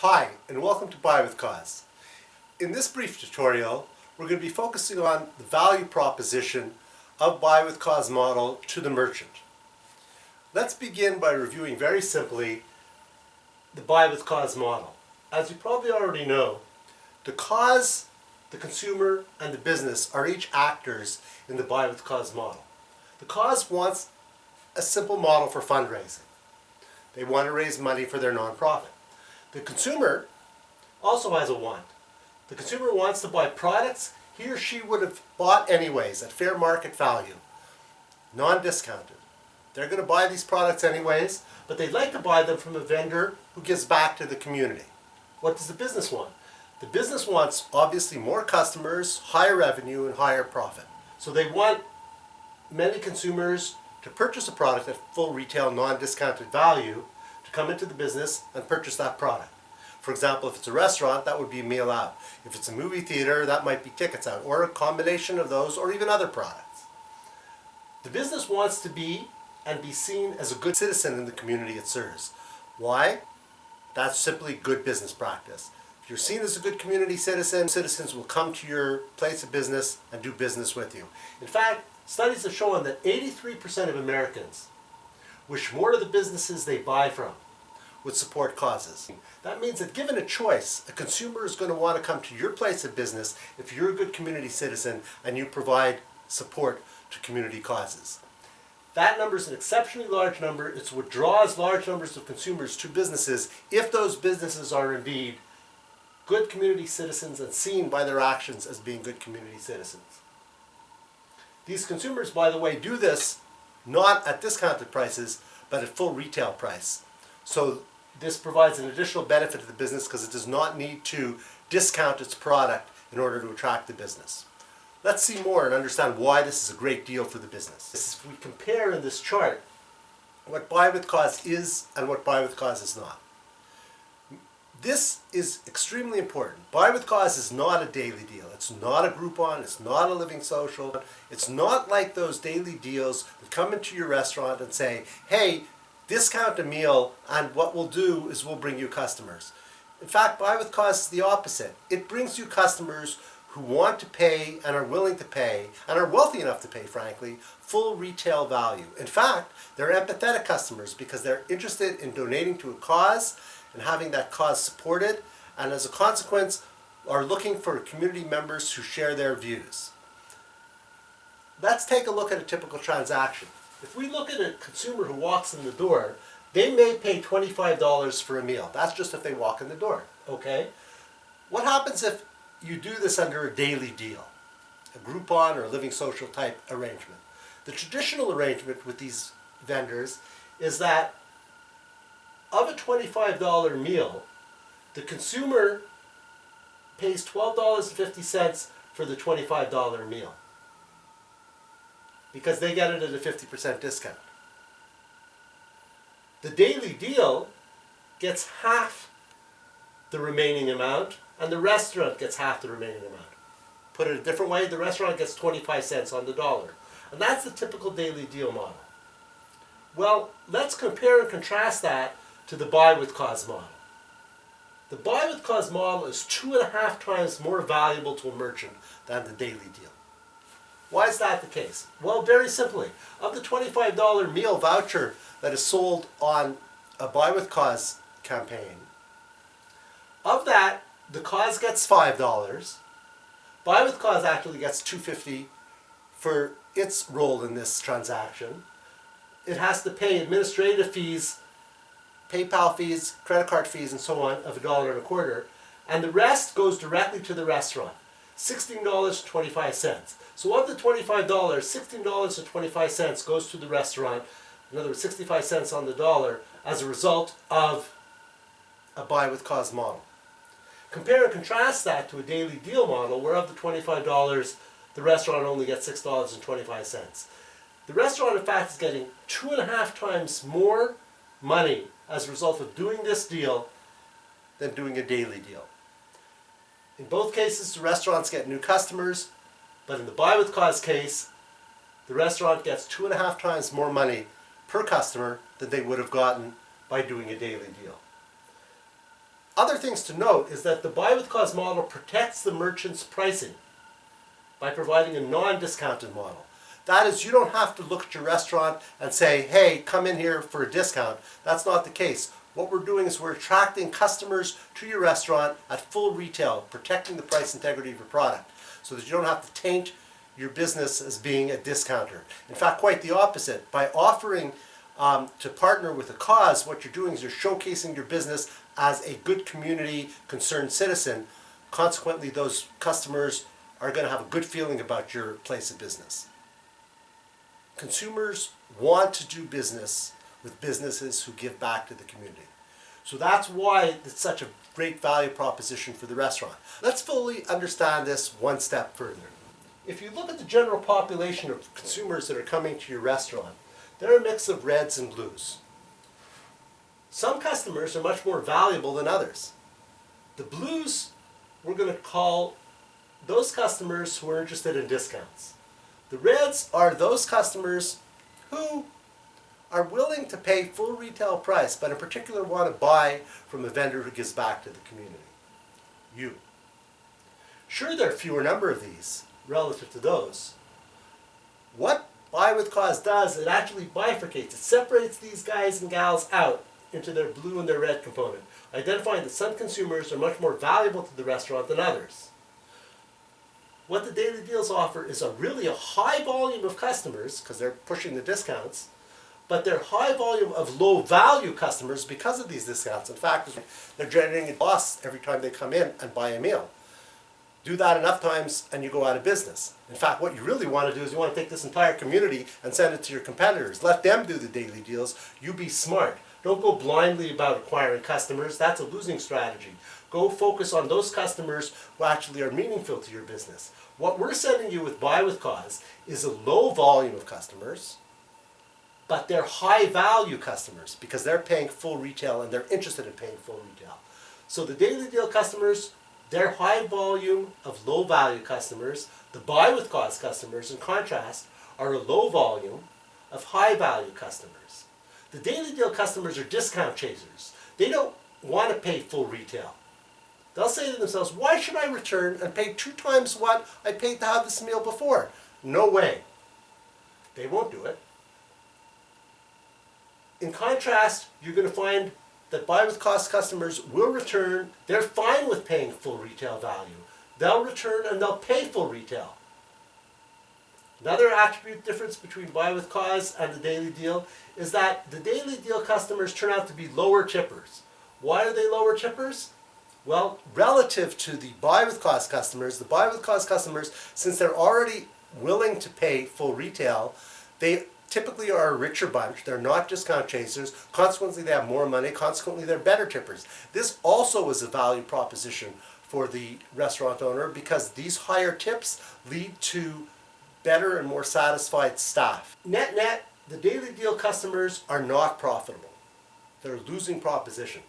Hi, and welcome to Buy with Cause. In this brief tutorial, we're going to be focusing on the value proposition of Buy with Cause model to the merchant. Let's begin by reviewing very simply the Buy with Cause model. As you probably already know, the cause, the consumer, and the business are each actors in the Buy with Cause model. The cause wants a simple model for fundraising. They want to raise money for their nonprofit. The consumer also has a want. The consumer wants to buy products he or she would have bought anyways at fair market value, non-discounted. They're going to buy these products anyways, but they'd like to buy them from a vendor who gives back to the community. What does the business want? The business wants obviously more customers, higher revenue, and higher profit. So they want many consumers to purchase a product at full retail, non-discounted value, to come into the business and purchase that product. For example, if it's a restaurant, that would be a meal out. If it's a movie theater, that might be tickets out, or a combination of those, or even other products. The business wants to be and be seen as a good citizen in the community it serves. Why? That's simply good business practice. If you're seen as a good community citizen, citizens will come to your place of business and do business with you. In fact, studies have shown that 83% of Americans wish more of the businesses they buy from would support causes. That means that given a choice, a consumer is going to want to come to your place of business if you're a good community citizen and you provide support to community causes. That number is an exceptionally large number. It's what draws large numbers of consumers to businesses if those businesses are indeed good community citizens and seen by their actions as being good community citizens. These consumers, by the way, do this not at discounted prices, but at full retail price. So this provides an additional benefit to the business because it does not need to discount its product in order to attract the business. Let's see more and understand why this is a great deal for the business. If we compare in this chart what Buy with Cause is and what Buy with Cause is not. This is extremely important. Buy with Cause is not a daily deal. It's not a Groupon. It's not a Living Social. It's not like those daily deals that come into your restaurant and say, hey, discount a meal and what we'll do is we'll bring you customers. In fact, Buy with Cause is the opposite. It brings you customers who want to pay and are willing to pay and are wealthy enough to pay, frankly, full retail value. In fact, they're empathetic customers because they're interested in donating to a cause and having that cause supported, and as a consequence are looking for community members who share their views. Let's take a look at a typical transaction. If we look at a consumer who walks in the door, they may pay $25 for a meal. That's just if they walk in the door, okay? What happens if you do this under a daily deal, a Groupon or a Living Social type arrangement? The traditional arrangement with these vendors is that of a $25 meal, the consumer pays $12.50 for the $25 meal because they get it at a 50% discount. The daily deal gets half the remaining amount and the restaurant gets half the remaining amount. Put it a different way, the restaurant gets 25 cents on the dollar. And that's the typical daily deal model. Well, let's compare and contrast that to the Buy with Cause model. The Buy with Cause model is 2.5 times more valuable to a merchant than the daily deal. Why is that the case? Well, very simply, of the $25 meal voucher that is sold on a Buy with Cause campaign, of that, the cause gets $5. Buy with Cause actually gets $2.50 for its role in this transaction. It has to pay administrative fees, PayPal fees, credit card fees, and so on of $1.25, and the rest goes directly to the restaurant, $16.25. So of the $25, $16.25 goes to the restaurant, in other words, 65 cents on the dollar, as a result of a Buy with Cause model. Compare and contrast that to a daily deal model where of the $25, the restaurant only gets $6.25. The restaurant, in fact, is getting 2.5 times more money as a result of doing this deal than doing a daily deal. In both cases, the restaurants get new customers, but in the Buy with Cause case, the restaurant gets 2.5 times more money per customer than they would have gotten by doing a daily deal. Other things to note is that the buy with cause model protects the merchant's pricing by providing a non-discounted model. That is, you don't have to look at your restaurant and say, hey, come in here for a discount. That's not the case. What we're doing is we're attracting customers to your restaurant at full retail, protecting the price integrity of your product so that you don't have to taint your business as being a discounter. In fact, quite the opposite. By offering to partner with a cause, what you're doing is you're showcasing your business as a good community concerned citizen. Consequently, those customers are going to have a good feeling about your place of business. Consumers want to do business with businesses who give back to the community. So that's why it's such a great value proposition for the restaurant. Let's fully understand this one step further. If you look at the general population of consumers that are coming to your restaurant, they're a mix of reds and blues. Some customers are much more valuable than others. The blues, we're going to call those customers who are interested in discounts. The reds are those customers who are willing to pay full retail price, but in particular want to buy from a vendor who gives back to the community. You. Sure, there are fewer number of these relative to those. What Buy with Cause does, it actually bifurcates. It separates these guys and gals out into their blue and their red component, identifying that some consumers are much more valuable to the restaurant than others. What the daily deals offer is really a high volume of customers, because they're pushing the discounts, but they're high volume of low value customers because of these discounts. In fact, they're generating a loss every time they come in and buy a meal. Do that enough times and you go out of business. In fact, what you really want to do is you want to take this entire community and send it to your competitors. Let them do the daily deals. You be smart. Don't go blindly about acquiring customers. That's a losing strategy. Go focus on those customers who actually are meaningful to your business. What we're sending you with Buy with Cause is a low volume of customers, but they're high value customers because they're paying full retail and they're interested in paying full retail. So the daily deal customers, they're high volume of low value customers. The Buy with Cause customers, in contrast, are a low volume of high value customers. The daily deal customers are discount chasers. They don't want to pay full retail. They'll say to themselves, why should I return and pay 2 times what I paid to have this meal before? No way. They won't do it. In contrast, you're going to find that Buy with Cause customers will return. They're fine with paying full retail value. They'll return and they'll pay full retail. Another attribute difference between Buy with Cause and the daily deal is that the daily deal customers turn out to be lower tippers. Why are they lower tippers? Well, relative to the Buy with Cause customers, the Buy with Cause customers, since they're already willing to pay full retail, they typically are a richer bunch. They're not discount chasers. Consequently, they have more money. Consequently, they're better tippers. This also is a value proposition for the restaurant owner because these higher tips lead to better and more satisfied staff. Net net, the daily deal customers are not profitable. They're a losing proposition.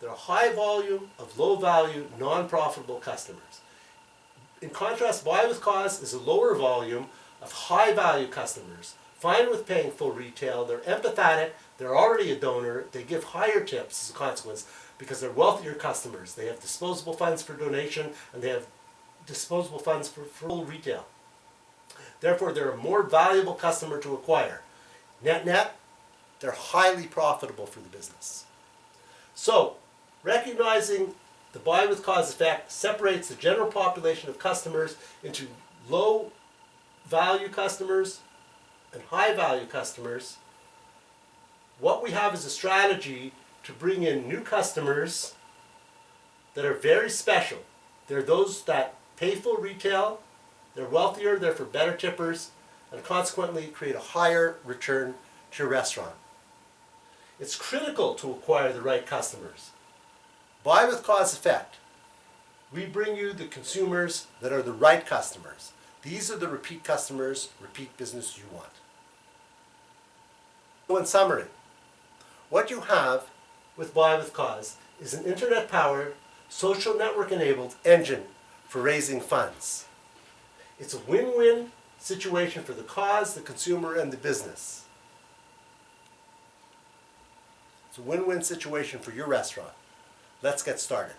They're a high volume of low value, non-profitable customers. In contrast, Buy with Cause is a lower volume of high value customers, fine with paying full retail, they're empathetic, they're already a donor, they give higher tips as a consequence because they're wealthier customers. They have disposable funds for donation and they have disposable funds for full retail. Therefore, they're a more valuable customer to acquire. Net net, they're highly profitable for the business. So, recognizing the Buy with Cause effect separates the general population of customers into low value customers and high value customers. What we have is a strategy to bring in new customers that are very special. They're those that pay full retail, they're wealthier, they're for better tippers, and consequently create a higher return to your restaurant. It's critical to acquire the right customers. Buy with Cause effect. We bring you the consumers that are the right customers. These are the repeat customers, repeat business you want. So in summary, what you have with Buy with Cause is an internet-powered, social network-enabled engine for raising funds. It's a win-win situation for the cause, the consumer, and the business. It's a win-win situation for your restaurant. Let's get started.